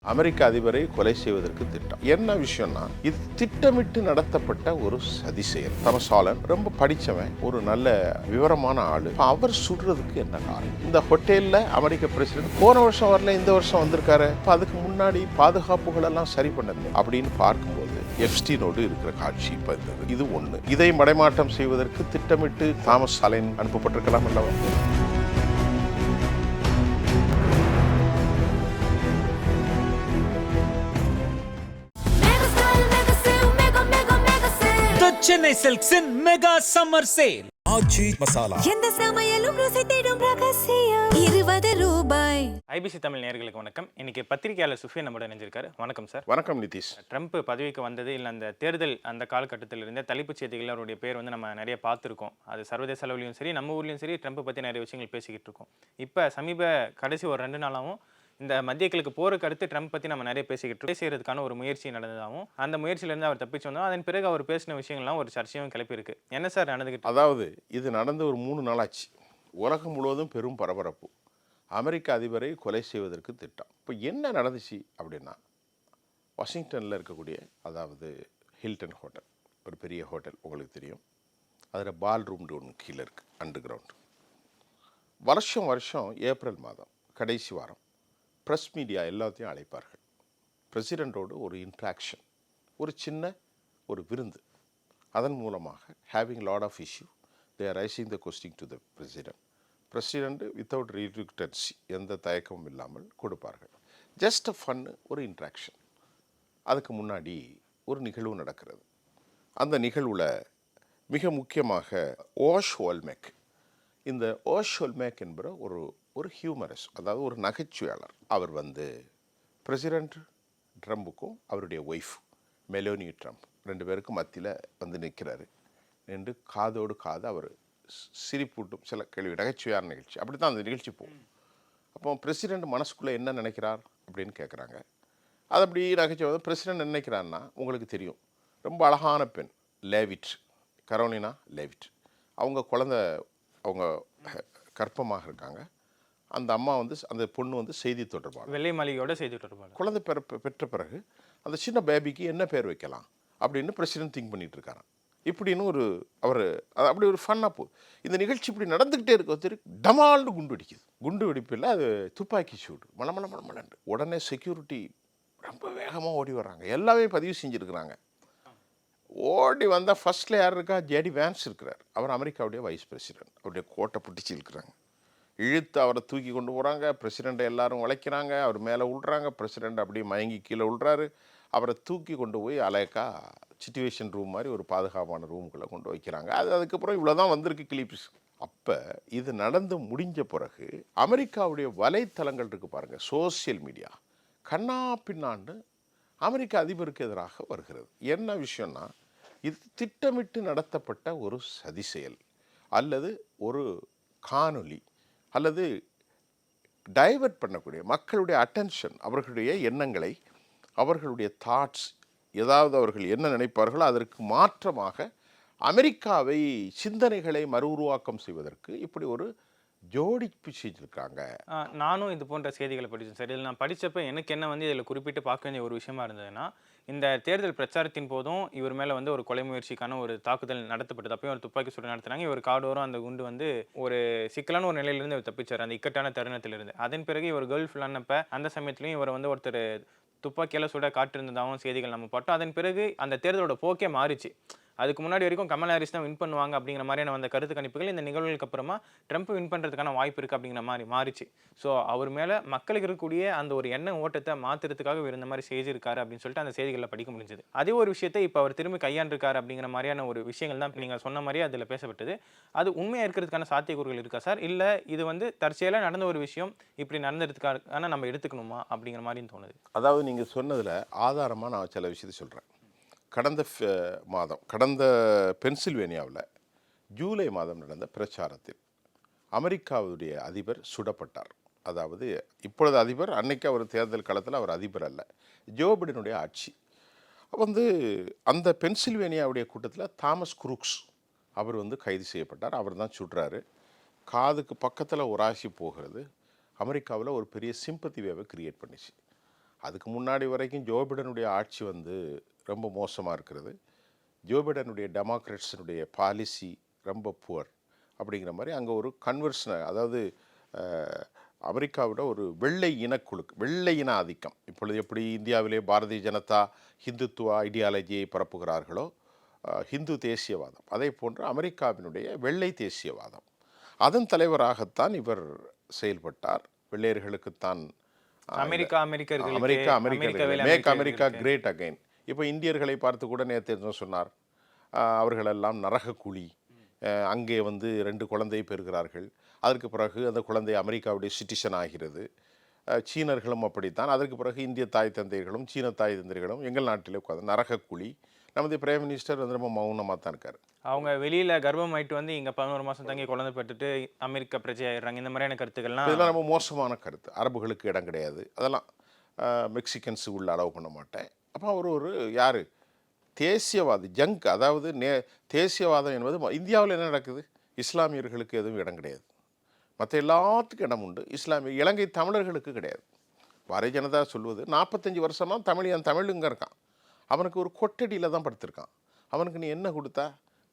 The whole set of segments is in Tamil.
அமெரிக்க அதிபரை கொலை செய்வதற்கு திட்டம். என்ன விஷயம்னா, இது திட்டமிட்டு நடத்தப்பட்ட ஒரு சதி செயல். தாமஸ் ஆலன் ரொம்ப படிச்சவன், ஒரு நல்ல விவரமான ஆளு. அவர் சுடுறதுக்கு என்ன காரணம்? இந்த ஹோட்டல்ல அமெரிக்க பிரசிடென்ட் போன வருஷம் வரல, இந்த வருஷம் வந்திருக்காரு. அதுக்கு முன்னாடி பாதுகாப்புகள் எல்லாம் சரி பண்ணது அப்படின்னு பார்க்கும்போது எப்ஸ்டீனோடு இருக்கிற காட்சி இப்ப இருந்தது. இது ஒண்ணு. இதை மடைமாற்றம் செய்வதற்கு திட்டமிட்டு தாமஸ் ஆலன் அனுப்பப்பட்டிருக்கலாம் அல்லவா? சென்னை சில்க்ஸின் mega summer sale. Aachi masala எந்த சமையலும் ருசி தேடும் ரகசியம் ₹20. ஐபிசி தமிழ் நேயர்களுக்கு வணக்கம். இன்னைக்கு பத்திரிகையாளர் சுஃபியன் நம்மளோட இணைஞ்சிருக்காரு. வணக்கம் சார். வணக்கம் நிதிஷ். ட்ரம்ப் பதவிக்கு வந்தது இல்லை அந்த தேர்தல் அந்த காலகட்டத்தில் இருந்தே தலைப்புச் செய்திகள் அவருடைய பேர் வந்து நம்ம நிறைய பார்த்துருக்கோம். அது சர்வதேச அளவுலையும் சரி, நம்ம ஊர்லேயும் சரி, ட்ரம்ப் பற்றி நிறைய விஷயங்கள் பேசிக்கிட்டு இருக்கோம். இப்போ கடைசி ஒரு 2 நாளாகவும் இந்த மத்திய கிழக்கு போருக்கு அடுத்து ட்ரம்ப் பற்றி நம்ம நிறைய பேசிக்கிட்டு செய்யறதுக்கான ஒரு முயற்சி நடந்ததாகவும், அந்த முயற்சியிலேருந்து அவர் தப்பிச்சு வந்தோம். அதன் பிறகு அவர் பேசின விஷயங்கள்லாம் ஒரு சர்ச்சையும் கிளப்பியிருக்கு. என்ன சார் நடந்துக்கிட்டு? அதாவது இது நடந்து ஒரு 3 நாளாச்சு. உலகம் முழுவதும் பெரும் பரபரப்பு. அமெரிக்க அதிபரை கொலை செய்வதற்கு திட்டம். இப்போ என்ன நடந்துச்சு அப்படின்னா, வாஷிங்டனில் இருக்கக்கூடிய, அதாவது ஹில்டன் ஹோட்டல், ஒரு பெரிய ஹோட்டல் உங்களுக்கு தெரியும். அதில் பால் ரூம் ஒன்று கீழே இருக்குது, அண்டர் கிரவுண்டு. வருஷம் ஏப்ரல் மாதம் கடைசி வாரம் ப்ரெஸ் மீடியா எல்லாத்தையும் அழைப்பார்கள். பிரசிடெண்ட்டோடு ஒரு இன்ட்ராக்ஷன், ஒரு சின்ன ஒரு விருந்து. அதன் மூலமாக having lot of issue, they are raising the question to the president without reluctancy, எந்த தயக்கமும் இல்லாமல் கொடுப்பார்கள். ஜஸ்ட் அ ஃபன்னு, ஒரு இன்ட்ராக்ஷன். அதுக்கு முன்னாடி ஒரு நிகழ்வு நடக்கிறது. அந்த நிகழ்வில் மிக முக்கியமாக ஓஷ் ஓல்மெக், இந்த ஓஷ் ஓல்மெக் என்பற ஒரு ஹியூமரஸ், அதாவது ஒரு நகைச்சுவையாளர். அவர் வந்து பிரசிடெண்ட் ட்ரம்புக்கும் அவருடைய ஒய்ஃப் மெலோனி ட்ரம்ப் 2 பேருக்கும் மத்தியில் வந்து நிற்கிறாரு. நின்று காதோடு காது அவர் சிரிப்பூட்டும் சில கேள்வி, நகைச்சுவையான நிகழ்ச்சி. அப்படி தான் அந்த நிகழ்ச்சி போகும். அப்போ பிரசிடெண்ட் மனசுக்குள்ளே என்ன நினைக்கிறார் அப்படின்னு கேட்குறாங்க. அது அப்படி நகைச்சுவை. பிரசிடெண்ட் நினைக்கிறாருன்னா உங்களுக்கு தெரியும், ரொம்ப அழகான பெண் லேவிட், கரோலினா லேவிட். அவங்க குழந்தை, அவங்க கர்ப்பமாக இருக்காங்க. அந்த அம்மா வந்து, அந்த பொண்ணு வந்து செய்தி தொடர்பாளர், வெள்ளை மாளிகையோட செய்தி தொடர்பாளர். குழந்தை பெற்ற பிறகு அந்த சின்ன பேபிக்கு என்ன பேர் வைக்கலாம் அப்படின்னு பிரசிடெண்ட் திங்க் பண்ணிட்டு இருக்காராம். இப்படின்னு அவர் அப்படி ஒரு ஃபன்னாக போகுது. இந்த நிகழ்ச்சி இப்படி நடந்துக்கிட்டே இருக்க டமால்னு குண்டு வெடிக்குது. குண்டு வெடிப்பில் அது துப்பாக்கி சூடு, மலமலன்னு. உடனே செக்யூரிட்டி ரொம்ப வேகமாக ஓடி வர்றாங்க. எல்லாமே பதிவு செஞ்சுருக்கிறாங்க. ஓடி வந்தால் ஃபர்ஸ்ட்டில் யார் இருக்கா? ஜேடி வேன்ஸ் இருக்கிறார். அவர் அமெரிக்காவுடைய வைஸ் பிரசிடெண்ட். அவருடைய கோட்டை பிடிச்சி இருக்கிறாங்க. இழுத்து அவரை தூக்கி கொண்டு போகிறாங்க. பிரசிடெண்ட்டை எல்லாரும் உழைக்கிறாங்க. அவர் மேலே விழுறாங்க. பிரசிடெண்ட் அப்படியே மயங்கி கீழே விழுறாரு. அவரை தூக்கி கொண்டு போய் அலேக்கா சிச்சுவேஷன் ரூம் மாதிரி ஒரு பாதுகாப்பான ரூமுக்குள்ளே கொண்டு வைக்கிறாங்க. அதுக்கப்புறம் இவ்வளோ தான் வந்திருக்கு கிளிப்ஸ். அப்போ இது நடந்து முடிஞ்ச பிறகு அமெரிக்காவுடைய வலைத்தளங்கள் இருக்குது பாருங்கள், சோசியல் மீடியா கண்ணா பின்னாண்டு அமெரிக்க அதிபருக்கு எதிராக வருகிறது. என்ன விஷயம்னா, இது திட்டமிட்டு நடத்தப்பட்ட ஒரு சதி செயல், அல்லது ஒரு காணொலி, அல்லது டைவர்ட் பண்ணக்கூடிய மக்களுடைய அட்டென்ஷன், அவர்களுடைய எண்ணங்களை, அவர்களுடைய தாட்ஸ், ஏதாவது அவர்கள் என்ன நினைப்பார்களோ அதற்கு மாற்றமாக அமெரிக்காவை சிந்தனைகளை மறு உருவாக்கம் செய்வதற்கு இப்படி ஒரு ஜோடிப்பு செஞ்சுருக்காங்க. நானும் இது போன்ற செய்திகளை படித்தேன் சார். இதில் நான் படித்தப்போ எனக்கு என்ன வந்து இதில் குறிப்பிட்டு பார்க்க வேண்டிய ஒரு விஷயமா இருந்ததுன்னா, இந்த தேர்தல் பிரச்சாரத்தின் போதும் இவர் மேலே வந்து ஒரு கொலை முயற்சிக்கான ஒரு தாக்குதல் நடத்தப்பட்டது. அப்பயும் ஒரு துப்பாக்கி சூடு நடத்தினாங்க. இவர் காடோரம் அந்த குண்டு வந்து ஒரு சிக்கலான ஒரு நிலையிலிருந்து இவர் தப்பிச்சார், அந்த இக்கட்டான தருணத்திலிருந்து. அதன் பிறகு இவர் கேர்ள் ஃபிளானப்போ அந்த சமயத்துலையும் இவர் வந்து ஒருத்தர் துப்பாக்கியால் சுட காட்டிருந்ததாகவும் செய்திகள் நம்ம பார்த்தோம். அதன் பிறகு அந்த தேர்தலோட போக்கே மாறிச்சு. அதுக்கு முன்னாடி வரைக்கும் கமலா ஹாரிஸ் தான் வின் பண்ணுவாங்க அப்படிங்கிற மாதிரியான வந்த கருத்து கணிப்புகள் இந்த நிகழ்வுகளுக்கு அப்புறமா ட்ரம்ப் வின் பண்ணுறதுக்கான வாய்ப்பு இருக்குது அப்படிங்கிற மாதிரி மாறிச்சு. ஸோ அவர் மேலே மக்களுக்கு இருக்கக்கூடிய அந்த ஒரு எண்ண ஓட்டத்தை மாற்றுறதுக்காக இருந்த மாதிரி செஞ்சிருக்காரு அப்படின்னு சொல்லிட்டு அந்த செய்திகளில் படிக்க முடிஞ்சது. அதே ஒரு விஷயத்தை இப்போ அவர் திரும்பி கையாண்டிருக்காரு அப்படிங்கிற மாதிரியான ஒரு விஷயங்கள் தான் நீங்கள் சொன்ன மாதிரியே அதில் பேசப்பட்டது. அது உண்மையாக இருக்கிறதுக்கான சாத்தியக்கூறுகள் இருக்கா சார்? இல்லை இது வந்து தற்செயலாக நடந்த ஒரு விஷயம், இப்படி நடந்ததுக்கான நம்ம எடுத்துக்கணுமா அப்படிங்கிற மாதிரின்னு தோணுது. அதாவது நீங்கள் சொன்னதில் ஆதாரமாக நான் சில விஷயத்தை சொல்கிறேன். கடந்த பென்சில்வேனியாவில் ஜூலை மாதம் நடந்த பிரச்சாரத்தில் அமெரிக்காவுடைய அதிபர் சுடப்பட்டார். அதாவது இப்பொழுது அதிபர், அன்னைக்கு அவர் தேர்தல் காலத்தில் அவர் அதிபர் அல்ல, ஜோ பிடனுடைய ஆட்சி. வந்து அந்த பென்சில்வேனியாவுடைய கூட்டத்தில் தாமஸ் குரூக்ஸ் அவர் வந்து கைது செய்யப்பட்டார். அவர் தான் சுடுறாரு. காதுக்கு பக்கத்தில் ஒரு ஆசி போகிறது. அமெரிக்காவில் ஒரு பெரிய சிம்பத்தி வேவை கிரியேட் பண்ணிச்சு. அதுக்கு முன்னாடி வரைக்கும் ஜோ பிடனுடைய ஆட்சி வந்து ரொம்ப மோசமாக இருக்கிறது. ஜோ பிடனுடைய டெமோக்ராட்ஸினுடைய பாலிசி ரொம்ப புவர் அப்படிங்கிற மாதிரி அங்கே ஒரு கன்வர்ஷன், அதாவது அமெரிக்காவோட ஒரு வெள்ளை இனக்குழு, வெள்ளை இன ஆதிக்கம். இப்பொழுது எப்படி இந்தியாவிலே பாரதிய ஜனதா ஹிந்துத்துவ ஐடியாலஜியை பரப்புகிறார்களோ, ஹிந்து தேசியவாதம், அதே போன்று அமெரிக்காவினுடைய வெள்ளை தேசியவாதம், அதன் தலைவராகத்தான் இவர் செயல்பட்டார். வெள்ளையர்களுக்குத்தான் America America America make America great again. இப்போ இந்தியர்களை பார்த்து கூட நேற்று என்ன சொன்னார், அவர்களெல்லாம் நரக கூலி, அங்கே வந்து 2 குழந்தை பெறுகிறார்கள், அதற்கு பிறகு அந்த குழந்தை அமெரிக்காவுடைய சிட்டிசன் ஆகிறது. சீனர்களும் அப்படித்தான், அதற்கு பிறகு இந்திய தாய் தந்தைகளும் சீன தாய் தந்தைகளும் எங்கள் நாட்டிலே உட்காந்து நரக கூலி. நமது பிரைம் மினிஸ்டர் வந்து ரொம்ப மௌனமாக தான் இருக்கார். அவங்க வெளியில கர்ப்பம் ஆயிட்டு வந்து இங்க 11 மாசம் தங்கி குழந்தை பெற்றுட்டு அமெரிக்கா பிரஜை ஆயிடுறாங்க. இந்த மாதிரியான கருத்துக்கள்லாம் இதெல்லாம் ரொம்ப மோசமான கருத்து. அரபுகளுக்கு இடம் கிடையாது, அதெல்லாம் மெக்சிகன்ஸு உள்ள அலோவ் பண்ண மாட்டேன். அப்போ அவர் ஒரு யார், தேசியவாதி, ஜங்க். அதாவது தேசியவாதம் என்பது இந்தியாவில் என்ன நடக்குது, இஸ்லாமியர்களுக்கு எதுவும் இடம் கிடையாது, மற்ற எல்லாத்துக்கும் இடம் உண்டு, இலங்கை தமிழர்களுக்கு கிடையாது. பாரதிய ஜனதா சொல்வது 45 வருஷமாக தமிழுங்க இருக்கான், அவனுக்கு ஒரு கொட்டடியில் தான் படுத்திருக்கான். அவனுக்கு நீ என்ன கொடுத்தா?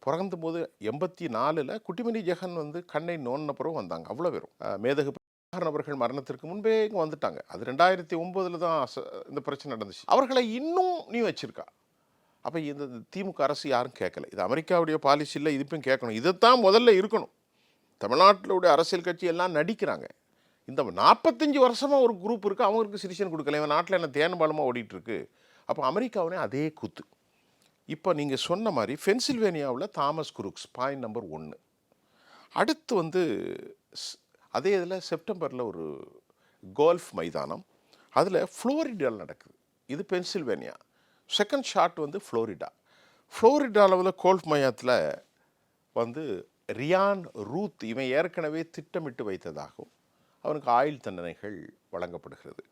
பிறந்த போது 84 குட்டிமணி ஜெகன் வந்து கண்ணை நோன்ன பிறகு வந்தாங்க, அவ்வளோ பேரும். மேதகு அவர்கள் மரணத்திற்கு முன்பே இங்கே வந்துட்டாங்க. அது 2009 தான் இந்த பிரச்சனை நடந்துச்சு. அவர்களை இன்னும் நீ வச்சிருக்கா. அப்போ இந்த திமுக அரசு யாரும் கேட்கல. இது அமெரிக்காவுடைய பாலிசியில் இதுப்பையும் கேட்கணும். இதைத்தான் முதல்ல இருக்கணும். தமிழ்நாட்டிலுடைய அரசியல் கட்சி எல்லாம் நடிக்கிறாங்க. இந்த 45 வருஷமாக ஒரு குரூப் இருக்குது, அவங்களுக்கு சிட்டிசன் கொடுக்கல, இவன் நாட்டில் என்ன தேன்பாலமாக ஓடிட்டுருக்கு. அப்போ அமெரிக்காவுனே அதே கூத்து. இப்போ நீங்கள் சொன்ன மாதிரி பென்சில்வேனியாவில் தாமஸ் குரூக்ஸ் பாயிண்ட் நம்பர் 1. அடுத்து வந்து அதே இதில் செப்டம்பரில் ஒரு கோல்ஃப் மைதானம், அதில் ஃப்ளோரிடாவில் நடக்குது. இது பென்சில்வேனியா. செகண்ட் ஷாட் வந்து ஃப்ளோரிடாவில் கோல்ஃப் மையத்தில் வந்து ரியான் ரூத், இவன் ஏற்கனவே திட்டமிட்டு வைத்ததாகவும் அவனுக்கு ஆயுள் தண்டனைகள் வழங்கப்படுகிறது.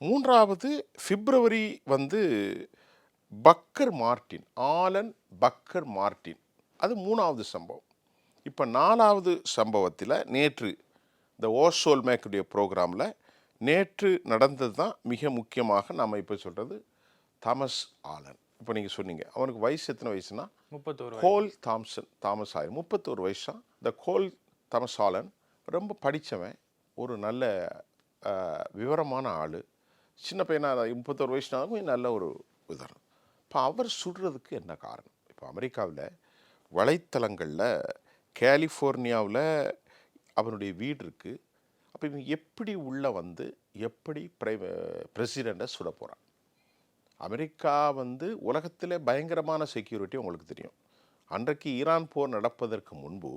3வது பிப்ரவரி வந்து Packer Martin, Alan Packer Martin, அது 3வது சம்பவம். இப்போ 4வது சம்பவத்தில் நேற்று இந்த ஓசோல்மேக்குடைய ப்ரோக்ராமில் நேற்று நடந்தது தான் மிக முக்கியமாக நாம் இப்போ சொல்கிறது தாமஸ் ஆலன். இப்போ நீங்கள் சொன்னீங்க அவனுக்கு வயசு எத்தனை வயசுனா 31. கோல் தாமஸ் ஆலன் 31 வயசு தான். இந்த கோல் தாமஸ் ஆலன் ரொம்ப படித்தவன், ஒரு நல்ல விவரமான ஆள், சின்ன பையனாக 31 வயசுனாலும் நல்ல ஒரு உதாரணம். இப்போ அவர் சுடுறதுக்கு என்ன காரணம்? இப்போ அமெரிக்காவில் வலைத்தளங்களில் கலிஃபோர்னியாவில் அவனுடைய வீடு இருக்குது. அப்போ இவன் எப்படி உள்ளே வந்து எப்படி பிரசிடெண்ட்டை சுட போகிறான்? அமெரிக்கா வந்து உலகத்திலே பயங்கரமான செக்யூரிட்டி உங்களுக்கு தெரியும். அன்றைக்கு ஈரான் போர் நடப்பதற்கு முன்பு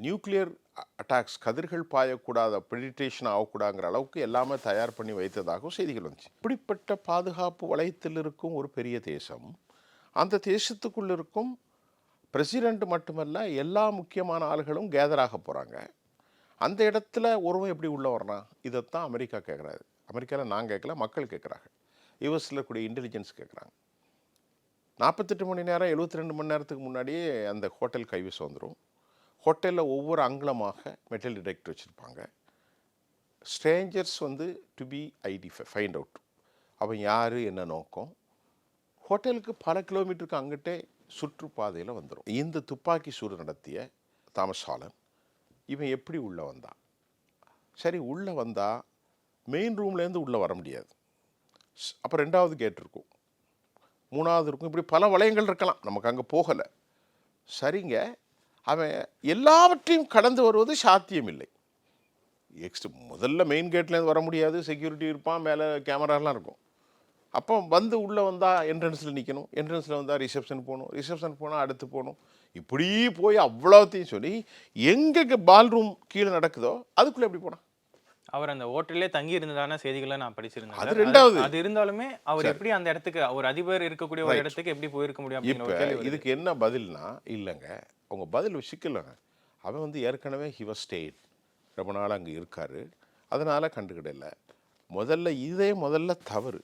நியூக்ளியர் அட்டாக்ஸ், கதிர்கள் பாயக்கூடாத, பெனிட்ரேஷன் ஆகக்கூடாங்கிற அளவுக்கு எல்லாமே தயார் பண்ணி வைத்ததாகவும் செய்திகள் வந்துச்சு. இப்படிப்பட்ட பாதுகாப்பு வளையத்தில் இருக்கும் ஒரு பெரிய தேசம், அந்த தேசத்துக்குள்ள இருக்கும் பிரசிடெண்ட் மட்டுமல்ல எல்லா முக்கியமான ஆளுகளும் கேதராக போகிறாங்க. அந்த இடத்துல ஒருவன் எப்படி உள்ளே வரான்? இதைத்தான் அமெரிக்கா கேட்குறாரு. அமெரிக்காவில் நான் கேட்கல, மக்கள் கேட்குறாங்க. யூஎஸில் கூடிய இன்டெலிஜென்ஸ் கேட்குறாங்க. 48 மணி நேரம் 72 மணி நேரத்துக்கு முன்னாடியே அந்த ஹோட்டல் கைவசம் வந்துடும். ஹோட்டலில் ஒவ்வொரு அங்குலமாக மெட்டல் டிடெக்டர் வச்சுருப்பாங்க. ஸ்ட்ரேஞ்சர்ஸ் வந்து டு பி ஃபைண்ட் அவுட், அவன் யார், என்ன நோக்கம். ஹோட்டலுக்கு பல கிலோமீட்டருக்கு அங்கிட்டே சுற்றுப்பாதையில் வந்துடும். இந்த துப்பாக்கி சூடு நடத்திய தாமஸ் ஆலன் இவன் எப்படி உள்ளே வந்தான்? சரி, உள்ளே வந்தால் மெயின் ரூம்லேருந்து உள்ளே வர முடியாது. அப்போ 2வது கேட் இருக்கும், 3வது இருக்கும், இப்படி பல வளையங்கள் இருக்கலாம், நமக்கு அங்கே போகலை. சரிங்க, அவன் எல்லாவற்றையும் கடந்து வருவது சாத்தியமில்லை. முதல்ல மெயின் கேட்லேருந்து வர முடியாது, செக்யூரிட்டி இருப்பான், மேலே கேமராலாம் இருக்கும். அப்போ வந்து உள்ளே வந்தால் என்ட்ரன்ஸில் நிற்கணும், என்ட்ரன்ஸில் வந்தால் ரிசப்ஷன் போகணும், ரிசப்ஷன் போனால் அடுத்து போகணும். இப்படி போய் அவ்வளோத்தையும் சொல்லி எங்கே பால் ரூம் கீழே நடக்குதோ அதுக்குள்ளே எப்படி போனான்? அவர் அந்த ஹோட்டல்லே தங்கி இருந்ததான செய்திகளை நான் படிச்சிருந்தேன். அது 2வது. அது இருந்தாலுமே அவர் எப்படி அந்த இடத்துக்கு, ஒரு அதிபர் இருக்கக்கூடிய ஒரு இடத்துக்கு எப்படி போயிருக்க முடியும்? இப்போ இதுக்கு என்ன பதில்னா, இல்லைங்க அவங்க பதில் சிக்கலைங்க. அவன் வந்து ஏற்கனவே ஹி வாஸ் ஸ்டேட், ரொம்ப நாள் அங்கே இருக்காரு, அதனால் கண்டுக்கிடலை. முதல்ல தவறு.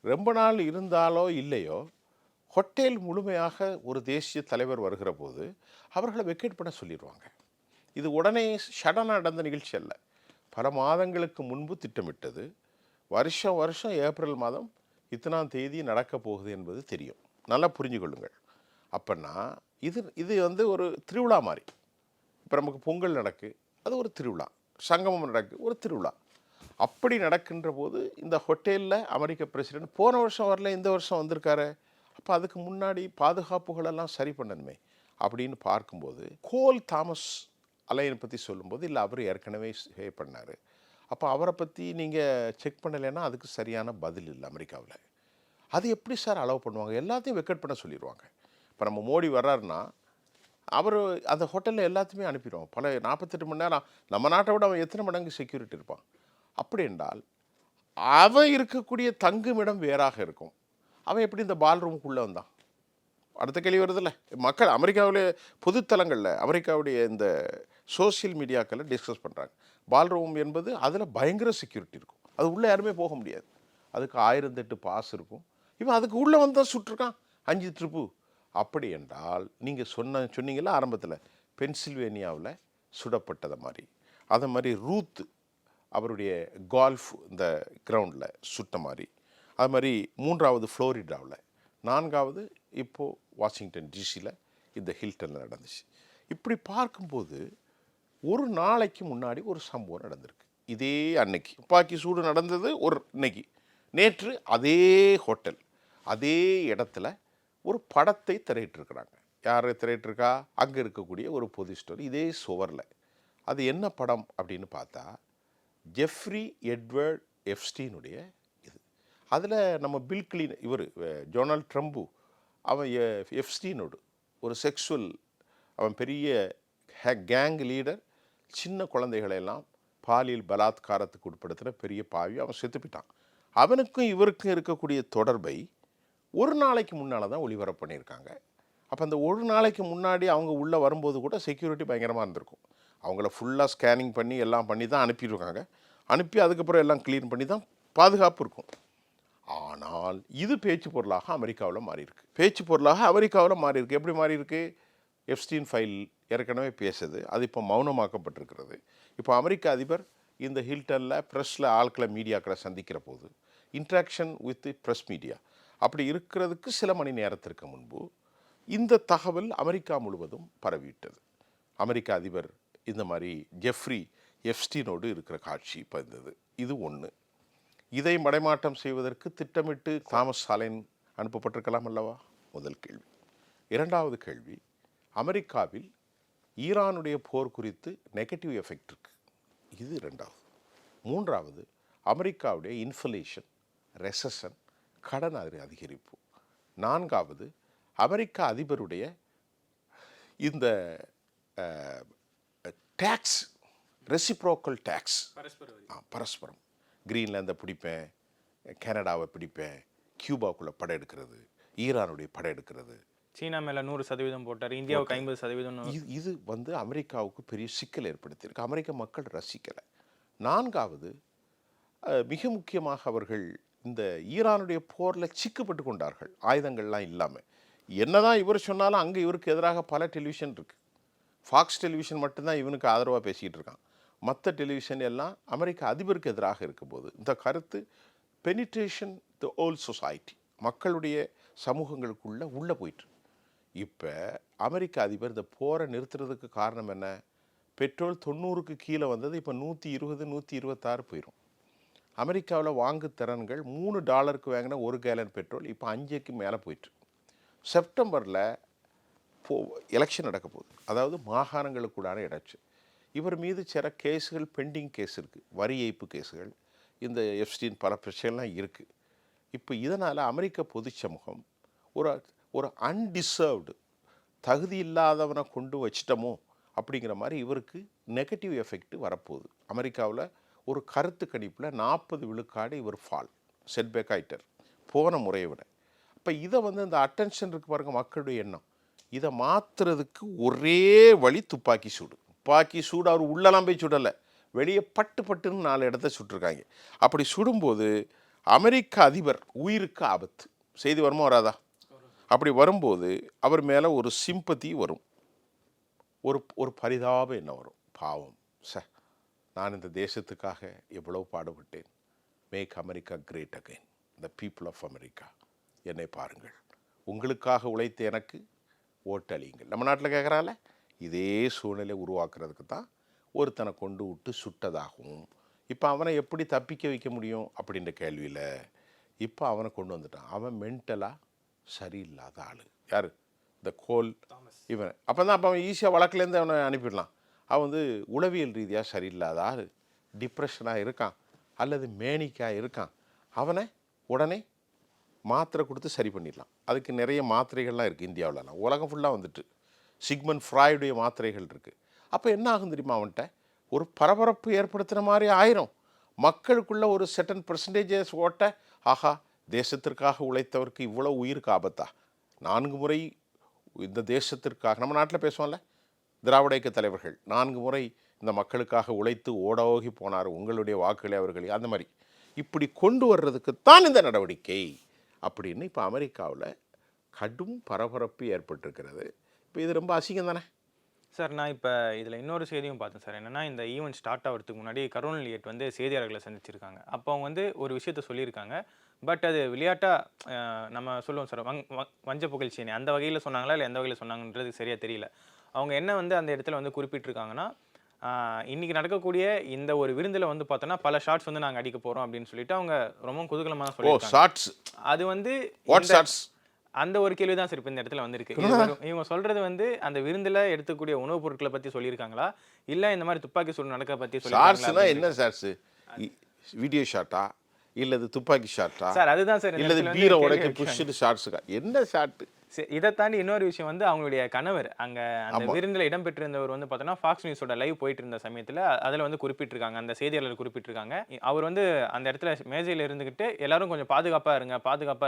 ரொம்ப நாள் இருந்தாலோ இல்லையோ, ஹோட்டல் முழுமையாக ஒரு தேசிய தலைவர் வருகிற போது அவர்களை வெக்கேட் பண்ண சொல்லிடுவாங்க. இது உடனே சடனாக நடந்த நிகழ்ச்சி அல்ல, பல மாதங்களுக்கு முன்பு திட்டமிட்டது. வருஷம் வருஷம் ஏப்ரல் மாதம் இத்தனாம் தேதி நடக்க போகுது என்பது தெரியும். நல்லா புரிஞ்சு கொள்ளுங்கள். அப்போன்னா இது இது வந்து ஒரு திருவிழா மாதிரி. இப்போ நமக்கு பொங்கல் நடக்கு, அது ஒரு திருவிழா. சங்கமம் நடக்கு, ஒரு திருவிழா. அப்படி நடக்கின்ற போது இந்த ஹோட்டலில் அமெரிக்க பிரசிடென்ட் போன வருஷம் வரல, இந்த வருஷம் வந்திருக்காரு. அப்போ அதுக்கு முன்னாடி பாதுகாப்புகளெல்லாம் சரி பண்ணணுமே அப்படின்னு பார்க்கும்போது கோல் தாமஸ் அலையனை பற்றி சொல்லும்போது, இல்லை அவர் ஏற்கனவே பண்ணார், அப்போ அவரை பற்றி நீங்கள் செக் பண்ணலைன்னா அதுக்கு சரியான பதில் இல்லை அமெரிக்காவில். அது எப்படி சார் அலோவ் பண்ணுவாங்க? எல்லாத்தையும் வெக்கெட் பண்ண சொல்லிடுவாங்க. இப்போ நம்ம மோடி வர்றாருன்னா அவர் அந்த ஹோட்டலில் எல்லாத்தையுமே அனுப்பிடுவோம். பல 48 மணி நேரம். நம்ம நாட்டை விட அவன் எத்தனை மடங்கு செக்யூரிட்டி இருப்பான்? அப்படி என்றால் அவன் இருக்கக்கூடிய தங்குமிடம் வேறாக இருக்கும். அவன் எப்படி இந்த பால் ரூமுக்குள்ளே வந்தான்? அடுத்த கேள்வி வருதில்ல. மக்கள் அமெரிக்காவில் பொதுத்தலங்களில் அமெரிக்காவுடைய இந்த சோசியல் மீடியாக்களில் டிஸ்கஸ் பண்ணுறாங்க. பால் ரூம் என்பது அதில் பயங்கர செக்யூரிட்டி இருக்கும். அது உள்ளே யாருமே போக முடியாது. அதுக்கு 1008 பாஸ் இருக்கும். இவன் அதுக்கு உள்ளே வந்தால் சுட்டிருக்கான் 5 ட்ரிப்பு. அப்படி என்றால் நீங்கள் சொன்னீங்களா ஆரம்பத்தில் பென்சில்வேனியாவில் சுடப்பட்டதை மாதிரி, அதை மாதிரி ரூத் அவருடைய கால்ஃப் இந்த கிரவுண்டில் சுட்ட மாதிரி, அது மாதிரி 3வது ஃப்ளோரிடாவில், 4வது இப்போது வாஷிங்டன் டிசியில் இந்த ஹில்டனில் நடந்துச்சு. இப்படி பார்க்கும்போது ஒரு நாளைக்கு முன்னாடி ஒரு சம்பவம் நடந்திருக்கு. இதே அன்னைக்கு துப்பாக்கி சூடு நடந்தது ஒரு இன்னைக்கு. நேற்று அதே ஹோட்டல் அதே இடத்துல ஒரு படத்தை திரையிட்டிருக்கிறாங்க. யார் திரையிட்டிருக்கா? அங்கே இருக்கக்கூடிய ஒரு பொது ஸ்டோர் இதே சுவரில். அது என்ன படம் அப்படின்னு பார்த்தா ஜெஃப்ரி எட்வர்ட் எப்ஸ்டீனுடைய இது. அதில் நம்ம பில் கிளின் இவர் டொனால்ட் ட்ரம்ப் அவன் எப்ஸ்டீனோடு ஒரு செக்ஸுவல், அவன் பெரிய கேங் லீடர், சின்ன குழந்தைகளெல்லாம் பாலியல் பலாத்காரத்துக்கு உட்படுத்துகிற பெரிய பாவி. அவன் செத்துப்பிட்டான். அவனுக்கும் இவருக்கும் இருக்கக்கூடிய தொடர்பை ஒரு நாளைக்கு முன்னால் தான் ஒளிபரப்பு பண்ணியிருக்காங்க. அப்போ அந்த ஒரு நாளைக்கு முன்னாடி அவங்க உள்ளே வரும்போது கூட செக்யூரிட்டி பயங்கரமாக இருந்திருக்கும். அவங்கள ஃபுல்லாக ஸ்கேனிங் பண்ணி எல்லாம் பண்ணி தான் அனுப்பியிருக்காங்க. அனுப்பி அதுக்கப்புறம் எல்லாம் க்ளீன் பண்ணி தான் பாதுகாப்பு இருக்கும். ஆனால் இது பேச்சு பொருளாக அமெரிக்காவில் மாறியிருக்கு. பேச்சு பொருளாக அமெரிக்காவில் மாறியிருக்கு. எப்படி மாறியிருக்கு? எப்ஸ்டீன் ஃபைல் ஏற்கனவே பேசுது, அது இப்போ மௌனமாக்கப்பட்டிருக்கிறது. இப்போ அமெரிக்க அதிபர் இந்த ஹில்டனில் ப்ரெஸ்ஸில் ஆட்களை மீடியாக்களை சந்திக்கிற போது இன்ட்ராக்ஷன் வித் ப்ரெஸ் மீடியா அப்படி இருக்கிறதுக்கு சில மணி நேரத்திற்கு முன்பு இந்த தகவல் அமெரிக்கா முழுவதும் பரவிவிட்டது. அமெரிக்க அதிபர் இந்த மாதிரி ஜெஃப்ரி எப்ஸ்டீனோடு இருக்கிற காட்சி பதிந்தது. இது ஒன்று. இதை மடைமாற்றம் செய்வதற்கு திட்டமிட்டு தாமஸ் அலைன் அனுப்பப்பட்டிருக்கலாம் அல்லவா? முதல் கேள்வி. 2வது கேள்வி, அமெரிக்காவில் ஈரானுடைய போர் குறித்து நெகட்டிவ் எஃபெக்ட் இருக்குது. இது 2வது. 3வது, அமெரிக்காவுடைய இன்ஃப்ளேஷன், ரெசஷன், கடன் அதிகரிப்பு. 4வது, அமெரிக்க அதிபருடைய இந்த டேக்ஸ், ரெசிப்ரோக்கல் டேக்ஸ், பரஸ்பரம் கிரீன்லாந்தை பிடிப்பேன், கனடாவை பிடிப்பேன், கியூபாவுக்குள்ளே படம் எடுக்கிறது, ஈரானுடைய படம் எடுக்கிறது, சீனா மேலே 100% போட்டார், இந்தியாவுக்கு 50%. இது வந்து அமெரிக்காவுக்கு பெரிய சிக்கல் ஏற்படுத்தியிருக்கு. அமெரிக்க மக்கள் ரசிக்கலை. 4வது, மிக முக்கியமாக அவர்கள் இந்த ஈரானுடைய போரில் சிக்கப்பட்டு கொண்டார்கள், ஆயுதங்கள்லாம் இல்லாமல். என்னதான் இவர் சொன்னாலும் அங்கே இவருக்கு எதிராக பல டெலிவிஷன் இருக்குது. ஃபாக்ஸ் டெலிவிஷன் மட்டும்தான் இவனுக்கு ஆதரவாக பேசிக்கிட்டு இருக்கான். மற்ற டெலிவிஷன் எல்லாம் அமெரிக்க அதிபருக்கு எதிராக இருக்கும்போது இந்த கருத்து பெனிட்ரேஷன் தி ஹோல் சொசைட்டி, மக்களுடைய சமூகங்களுக்குள்ளே உள்ளே போயிட்டு. இப்போ அமெரிக்க அதிபர் இந்த போரை நிறுத்துறதுக்கு காரணம் என்ன? பெட்ரோல் 90க்கு கீழே வந்தது, இப்போ 120 126 போயிடும். அமெரிக்காவில் வாங்கு திறன்கள் $3 வாங்கின 1 கேலன் பெட்ரோல் இப்போ 5க்கு மேலே போயிட்டு. செப்டம்பரில் எலெக்ஷன் நடக்க போகுது, அதாவது மாகாணங்களுக்குடான எலெக்ஷன். இவர் மீது சில கேஸுகள் பெண்டிங் கேஸ் இருக்குது, வரி ஏய்ப்பு கேஸுகள், இந்த எப்ஸ்டீன் பல பிரச்சனைலாம் இருக்குது. இப்போ இதனால் அமெரிக்க பொது சமூகம் ஒரு அன்டிசர்வ்டு, தகுதி இல்லாதவனை கொண்டு வச்சிட்டோமோ அப்படிங்கிற மாதிரி இவருக்கு நெகட்டிவ் எஃபெக்ட் வரப்போகுது. அமெரிக்காவில் ஒரு கருத்து கணிப்பில் 40 விழுக்காடு இவர் செட்பேக் ஆகிட்டார் போன முறையை விட. அப்போ இதை வந்து இந்த அட்டென்ஷன் இருக்குது பாருங்கள், மக்களுடைய எண்ணம், இதை மாற்றுறதுக்கு ஒரே வழி துப்பாக்கி சூடு. துப்பாக்கி சூடு அவர் உள்ளலாம் போய் சுடலை, வெளியே பட்டுன்னு 4 இடத்த சுட்டிருக்காங்க. அப்படி சுடும்போது அமெரிக்க அதிபர் உயிருக்கு ஆபத்து. செய்தி வருமா வராதா? அப்படி வரும்போது அவர் மேலே ஒரு சிம்பத்தி வரும், ஒரு பரிதாபம் என்ன வரும், பாவம் நான் இந்த தேசத்துக்காக எவ்வளோ பாடுபட்டேன், make America great again, the people of America, என்னை பாருங்கள், உங்களுக்காக உழைத்த எனக்கு ஓட்டளியுங்கள். நம்ம நாட்டில் கேட்குறால இதே சூழ்நிலை உருவாக்குறதுக்கு தான் ஒருத்தனை கொண்டு விட்டு சுட்டதாகவும், இப்போ அவனை எப்படி தப்பிக்க வைக்க முடியும் அப்படின்ற கேள்வியில் இப்போ அவனை கொண்டு வந்துட்டான். அவன் மென்டலாக சரியில்லாத ஆள். யார்? இந்த கோல் இவன். அப்போ தான் அவன் ஈஸியாக வழக்கிலேருந்து அவனை அனுப்பிடலாம். அவன் வந்து உளவியல் ரீதியாக சரியில்லாத ஆள், டிப்ரெஷனாக இருக்கான் அல்லது மேனிக்காக இருக்கான். அவனை உடனே மாத்திரை கொடுத்து சரி பண்ணிடலாம். அதுக்கு நிறைய மாத்திரைகள்லாம் இருக்குது இந்தியாவிலலாம், உலகம் ஃபுல்லாக வந்துட்டு. சிக்மண்ட் ஃப்ராய்டுடைய மாத்திரைகள் இருக்குது. அப்போ என்ன ஆகும் தெரியுமா? அவன்கிட்ட ஒரு பரபரப்பு ஏற்படுத்துகிற மாதிரி ஆயிரும். மக்களுக்குள்ள ஒரு செட்டன் பெர்சன்டேஜஸ் ஓட்ட, ஆஹா தேசத்திற்காக உழைத்தவருக்கு இவ்வளோ உயிருக்கு ஆபத்தா, 4 முறை இந்த தேசத்திற்காக, நம்ம நாட்டில் பேசுவோம்ல, திராவிட இயக்க தலைவர்கள் 4 முறை இந்த மக்களுக்காக உழைத்து ஓடோகி போனார், உங்களுடைய வாக்குகளை அவர்களே, அந்த மாதிரி இப்படி கொண்டு வர்றதுக்குத்தான் இந்த நடவடிக்கை அப்படின்னு இப்போ அமெரிக்காவில் கடும் பரபரப்பு ஏற்பட்டிருக்கிறது. இப்போ இது ரொம்ப அசிங்கம் தானே சார்? நான் இப்போ இதில் இன்னொரு செய்தியும் பார்த்தேன் சார். என்னென்னா, இந்த ஈவெண்ட் ஸ்டார்ட் ஆகிறதுக்கு முன்னாடி கரோல் லியட் வந்து செய்தியாளர்களை சந்திச்சிருக்காங்க. அப்போ அவங்க வந்து ஒரு விஷயத்த சொல்லியிருக்காங்க. பட் அது விளையாட்டாக நம்ம சொல்லுவோம் சார், வஞ்ச புகழ்ச்சினே அந்த வகையில் சொன்னாங்களா இல்லை எந்த வகையில் சொன்னாங்கன்றது சரியாக தெரியல. அவங்க என்ன வந்து அந்த இடத்துல வந்து குறிப்பிட்டிருக்காங்கன்னா, இன்னைக்கு நடக்கக்கூடிய இந்த ஒரு விருந்தில் வந்து பார்த்தோன்னா பல ஷார்ட்ஸ் வந்து நாங்கள் அடிக்க போகிறோம் அப்படின்னு சொல்லிட்டு அவங்க ரொம்ப குதூகலமாக சொல்லியிருக்காங்க. அது வந்து அந்த ஒரு கேள்வி தான் சார் இப்போ இந்த இடத்துல வந்திருக்கு. இவங்க சொல்றது வந்து அந்த விருந்தில் எடுத்துக்கூடிய உணவுப் பொருட்களை பற்றி சொல்லியிருக்காங்களா, இல்லை இந்த மாதிரி துப்பாக்கி சூடு நடக்க பற்றி சொல்லியிருக்காங்களா? என்ன ஷார்ட்ஸ்? வீடியோ ஷாட்டா இல்லது துப்பாக்கி ஷாட்டா சார்? அதுதான் சார், இல்லது பீரை உடைக்க புஷ்டு ஷார்ட்ஸுக்கா? என்ன ஷார்ட்? இதை தாண்டி இன்னொரு விஷயம் வந்து அவங்களுடைய கணவர் அங்கே அந்த விருந்தில் இடம்பெற்றிருந்தவர் வந்து பார்த்தோன்னா ஃபாக்ஸ் நியூஸோட லைவ் போயிட்டு இருந்த சமயத்தில் அதில் வந்து குறிப்பிட்டிருக்காங்க, அந்த செய்தியாளர் குறிப்பிட்டிருக்காங்க, அவர் வந்து அந்த இடத்துல மேஜையில் இருந்துக்கிட்டு எல்லாரும் கொஞ்சம் பாதுகாப்பாக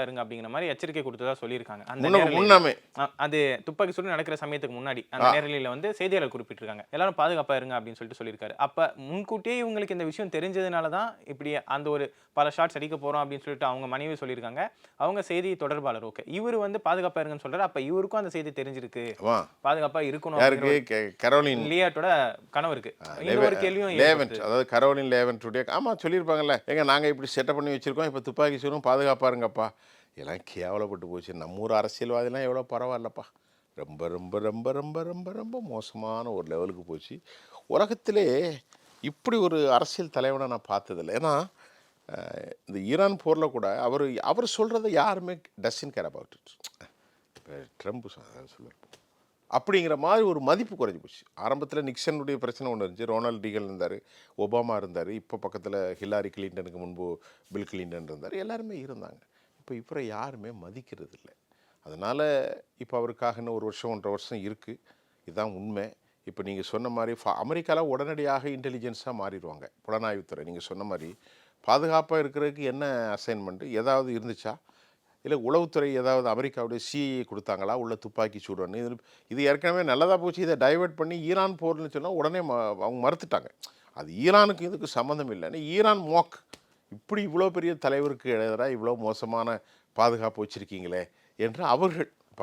இருங்க அப்படிங்கிற மாதிரி எச்சரிக்கை கொடுத்ததா சொல்லியிருக்காங்க. அந்த அது துப்பாக்கி சூடு நடக்கிற சமயத்துக்கு முன்னாடி அந்த நேரலையில் வந்து செய்தியாளர் குறிப்பிட்டிருக்காங்க, எல்லாரும் பாதுகாப்பாக இருங்க அப்படின்னு சொல்லிட்டு சொல்லியிருக்காரு. அப்போ முன்கூட்டியே இவங்களுக்கு இந்த விஷயம் தெரிஞ்சதுனால தான் இப்படி அந்த ஒரு பல ஷார்ட்ஸ் அடிக்க போகிறோம் அப்படின்னு சொல்லிட்டு அவங்க மனைவி சொல்லியிருக்காங்க. அவங்க செய்தி தொடர்பாளர். ஓகே, இவர் வந்து பாதுகாப்பாக இருங்க சொல்றாரு. அப்ப இவருக்கும் அந்த செய்தி தெரிஞ்சிருக்கு, பாதுகாப்பா இருக்கணும். யாருக்கு? கரோலின் லியாட்டோட கணவருக்கு. இன்னொரு கேள்வியும் லேவன்ட், அதாவது கரோலின் லேவன்ட்டுடைய, ஆமா சொல்லியிருப்பாங்கல்ல, எங்க நாங்க இப்படி செட்டப் பண்ணி வச்சிருக்கோம், இப்ப துப்பாக்கி சூடும் பாதுகாப்பா இருங்கப்பா. எல்லாம் கேவலப்பட்டு போச்சு. நம்ம ஊர் அரசியல்வாதிலாம் எவ்வளோ பரவாயில்லப்பா, ரொம்ப ரொம்ப ரொம்ப ரொம்ப ரொம்ப ரொம்ப மோசமான ஒரு லெவலுக்கு போச்சு. உலகத்திலே இப்படி ஒரு அரசியல் தலைவனை நான் பார்த்ததில்லை. ஏன்னா இந்த ஈரான் போரில் கூட அவர் சொல்கிறத யாருமே டசன் கேர் அபவுட் இட். இப்போ ட்ரம்ப் சொல்லுவார் அப்படிங்கிற மாதிரி ஒரு மதிப்பு குறைஞ்சி போச்சு. ஆரம்பத்தில் நிக்சனுடைய பிரச்சனை ஒன்று இருந்துச்சு, ரொனால்ட் ரீகன் இருந்தார், ஒபாமா இருந்தார், இப்போ பக்கத்தில் ஹில்லாரி கிளின்டனுக்கு முன்பு பில் கிளின்டன் இருந்தார், எல்லாருமே இருந்தாங்க. இப்போ யாருமே மதிக்கிறது இல்லை. அதனால் இப்போ அவருக்காக இன்னும் 1 வருஷம் 1.5 வருஷம் இருக்குது. இதுதான் உண்மை. இப்போ நீங்கள் சொன்ன மாதிரி அமெரிக்காவில் உடனடியாக இன்டெலிஜென்ஸாக மாறிடுவாங்க, புலனாய்வுத்துறை. நீங்கள் சொன்ன மாதிரி பாதுகாப்பாக இருக்கிறதுக்கு என்ன அசைன்மெண்ட்டு ஏதாவது இருந்துச்சா, இல்லை உளவுத்துறை ஏதாவது அமெரிக்காவுடைய சிஐஏ கொடுத்தாங்களா உள்ள துப்பாக்கி சூடுன்னு? இது ஏற்கனவே நல்லதாக போச்சு. இதை டைவெர்ட் பண்ணி ஈரான் போர்னு சொன்னால் உடனே அவங்க மறுத்துட்டாங்க. அது ஈரானுக்கு இதுக்கு சம்மந்தம் இல்லைன்னு. ஈரான் இப்படி இவ்வளோ பெரிய தலைவருக்கு எதிராக இவ்வளோ மோசமான பாதுகாப்பு வச்சுருக்கீங்களே என்று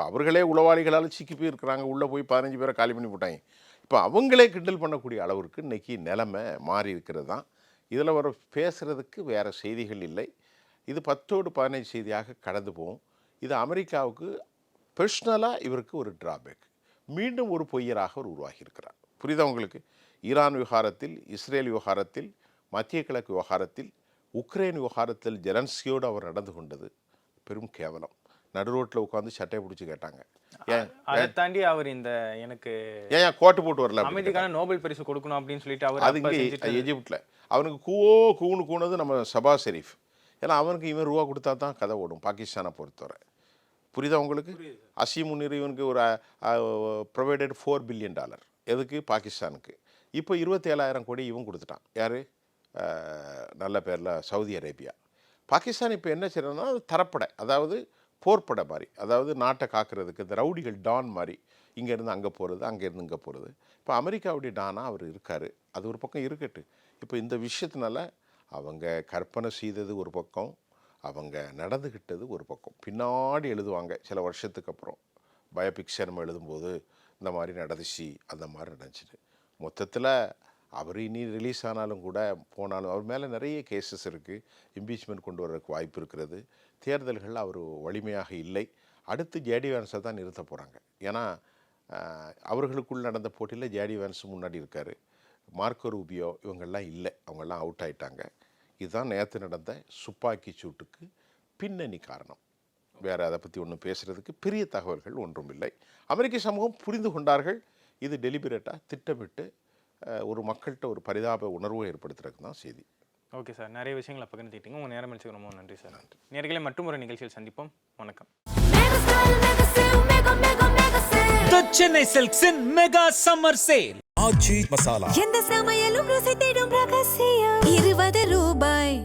அவர்களே உளவாளிகளால் சிக்கி போயிருக்கிறாங்க. உள்ளே போய் 15 பேரை காலி பண்ணி போட்டாங்க. இப்போ அவங்களே கிண்டல் பண்ணக்கூடிய அளவிற்கு இன்றைக்கி நிலைமை மாறி இருக்கிறது தான். இதில் வர பேசுகிறதுக்கு வேறு செய்திகள் இல்லை. இது 10ஓடு 15 செய்தியாக கடந்து போகும். இது அமெரிக்காவுக்கு பர்சனலாக இவருக்கு ஒரு டிராபேக். மீண்டும் ஒரு பொய்யராக அவர் உருவாகி இருக்கிறார். புரியுதா உங்களுக்கு? ஈரான் விவகாரத்தில், இஸ்ரேல் விவகாரத்தில், மத்திய கிழக்கு விவகாரத்தில், உக்ரைன் விவகாரத்தில் ஜெலன்ஸ்கியோடு அவர் நடந்து கொண்டது பெரும் கேவலம். நடு ரோட்டில் உட்காந்து சட்டையை பிடிச்சி கேட்டாங்க. அதை தாண்டி அவர் இந்த எனக்கு ஏன் கோட்டு போட்டு வரல, அமைதிக்கான நோபல் பரிசு கொடுக்கணும் அப்படின்னு சொல்லிட்டு அவர் அது இங்கே எஜிப்டில் அவனுக்கு கூணுது நம்ம சபா ஷெரீஃப். ஏன்னா அவனுக்கு இவன் ரூபா கொடுத்தா தான் கதை ஓடும் பாகிஸ்தானை பொறுத்தவரை. புரியுதா உங்களுக்கு? அசீம் முனீர் இவனுக்கு ஒரு ப்ரொவைடட் $4 பில்லியன். எதுக்கு? பாகிஸ்தானுக்கு. இப்போ 27,000 கோடி இவன் கொடுத்துட்டான். யார்? நல்ல பேரில் சவுதி அரேபியா. பாகிஸ்தான் இப்போ என்ன செய்யறதுன்னா தரப்படை, அதாவது போர்ப்படை மாதிரி, அதாவது நாட்டை காக்கிறதுக்கு இந்த ரவுடிகள் டான் மாதிரி இங்கேருந்து அங்கே போகிறது, அங்கேருந்து இங்கே போகிறது. இப்போ அமெரிக்காவுடைய டானாக அவர் இருக்கார். அது ஒரு பக்கம் இருக்கட்டு. இப்போ இந்த விஷயத்தினால அவங்க கற்பனை செய்தது ஒரு பக்கம், அவங்க நடந்துக்கிட்டது ஒரு பக்கம். பின்னாடி எழுதுவாங்க சில வருஷத்துக்கு அப்புறம், பயோபிக்சர் நம்ம எழுதும்போது இந்த மாதிரி நடந்துச்சு, அந்த மாதிரி நடந்துச்சு. மொத்தத்தில் அவர் இனி ரிலீஸ் ஆனாலும் கூட போனாலும் அவர் மேலே நிறைய கேசஸ் இருக்குது. இம்பீச்மெண்ட் கொண்டு வர்றதுக்கு வாய்ப்பு இருக்கிறது. தேர்தல்கள் அவர் வலிமையாக இல்லை. அடுத்து ஜேடி வான்ஸை தான் நிறுத்த போகிறாங்க. ஏன்னா அவர்களுக்குள் நடந்த போட்டியில் ஜேடி வான்ஸ் முன்னாடி இருக்கார். மார்க்கோ ரூபியோ இவங்கெல்லாம் இல்லை, அவங்கெல்லாம் அவுட் ஆயிட்டாங்க. இதுதான் நேற்று நடந்த துப்பாக்கி சூட்டுக்கு பின்னணி காரணம். வேறு அதை பற்றி ஒன்றும் பேசுகிறதுக்கு பெரிய தகவல்கள் ஒன்றும் இல்லை. அமெரிக்க சமூகம் புரிந்து கொண்டார்கள். இது டெலிபரேட்டாக திட்டமிட்டு ஒரு மக்கள்கிட்ட ஒரு பரிதாப உணர்வை ஏற்படுத்துறதுக்கு தான் செய்தி. ஓகே சார், நிறைய விஷயங்களை பகிர்ந்துக்கிட்டீங்க. உங்கள் நேரம் அளிச்சதுக்கு ரொம்ப நன்றி சார். நன்றி. நேர்களை மற்றும் ஒரு நிகழ்ச்சியில் சந்திப்போம். வணக்கம். The Chennai Silks in Mega Summer Sale. ஆச்சி மசாலா எந்த சமையலும் ருசி தேடும் ரகசியம் 20 ரூபாய்.